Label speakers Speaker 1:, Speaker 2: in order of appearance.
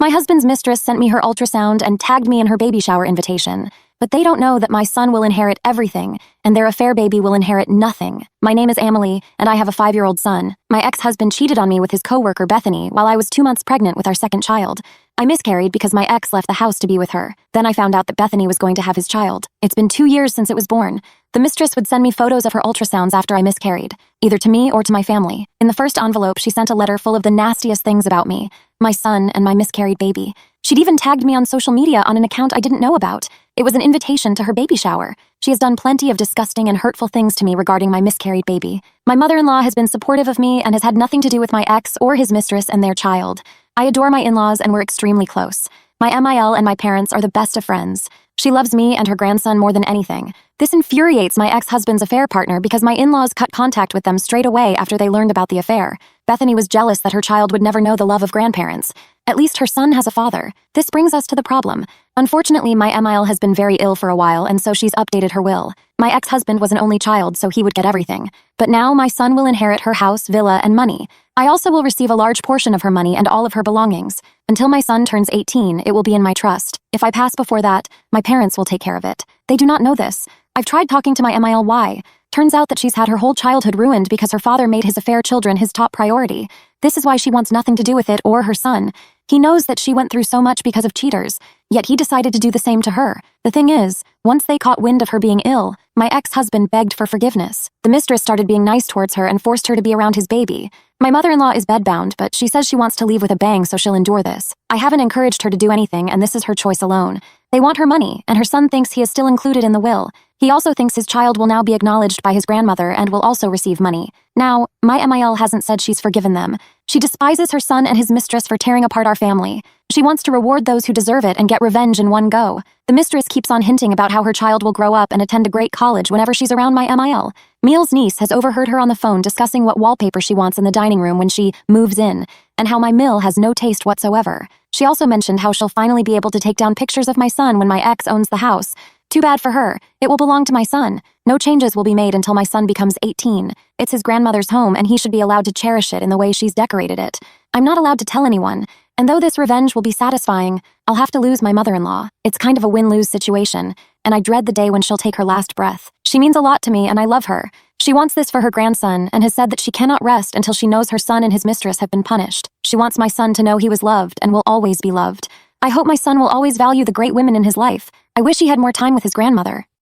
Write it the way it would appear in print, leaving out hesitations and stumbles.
Speaker 1: My husband's mistress sent me her ultrasound and tagged me in her baby shower invitation. But they don't know that my son will inherit everything, and their affair baby will inherit nothing. My name is Amelie, and I have a 5-year-old son. My ex-husband cheated on me with his coworker Bethany while I was 2 months pregnant with our second child. I miscarried because my ex left the house to be with her. Then I found out that Bethany was going to have his child. It's been 2 years since it was born. The mistress would send me photos of her ultrasounds after I miscarried, either to me or to my family. In the first envelope, she sent a letter full of the nastiest things about me, my son, and my miscarried baby. She'd even tagged me on social media on an account I didn't know about. It was an invitation to her baby shower. She has done plenty of disgusting and hurtful things to me regarding my miscarried baby. My mother-in-law has been supportive of me and has had nothing to do with my ex or his mistress and their child. I adore my in-laws and we're extremely close. My MIL and my parents are the best of friends. She loves me and her grandson more than anything. This infuriates my ex-husband's affair partner because my in-laws cut contact with them straight away after they learned about the affair. Bethany was jealous that her child would never know the love of grandparents. At least her son has a father. This brings us to the problem. Unfortunately, my MIL has been very ill for a while, and so she's updated her will. My ex-husband was an only child, so he would get everything. But now my son will inherit her house, villa, and money. I also will receive a large portion of her money and all of her belongings. Until my son turns 18, it will be in my trust. If I pass before that, my parents will take care of it. They do not know this. I've tried talking to my MIL why. Turns out that she's had her whole childhood ruined because her father made his affair children his top priority. This is why she wants nothing to do with it or her son. He knows that she went through so much because of cheaters, yet he decided to do the same to her. The thing is, once they caught wind of her being ill, my ex-husband begged for forgiveness. The mistress started being nice towards her and forced her to be around his baby. My mother-in-law is bedbound, but she says she wants to leave with a bang, so she'll endure this. I haven't encouraged her to do anything, and this is her choice alone. They want her money, and her son thinks he is still included in the will. He also thinks his child will now be acknowledged by his grandmother and will also receive money. Now, my MIL hasn't said she's forgiven them. She despises her son and his mistress for tearing apart our family. She wants to reward those who deserve it and get revenge in one go. The mistress keeps on hinting about how her child will grow up and attend a great college whenever she's around my MIL. Meal's niece has overheard her on the phone discussing what wallpaper she wants in the dining room when she moves in, and how my Mill has no taste whatsoever. She also mentioned how she'll finally be able to take down pictures of my son when my ex owns the house. Too bad for her. It will belong to my son. No changes will be made until my son becomes 18. It's his grandmother's home, and he should be allowed to cherish it in the way she's decorated it. I'm not allowed to tell anyone, and though this revenge will be satisfying, I'll have to lose my mother-in-law. It's kind of a win-lose situation, and I dread the day when she'll take her last breath. She means a lot to me, and I love her. She wants this for her grandson, and has said that she cannot rest until she knows her son and his mistress have been punished. She wants my son to know he was loved and will always be loved. I hope my son will always value the great women in his life. I wish he had more time with his grandmother.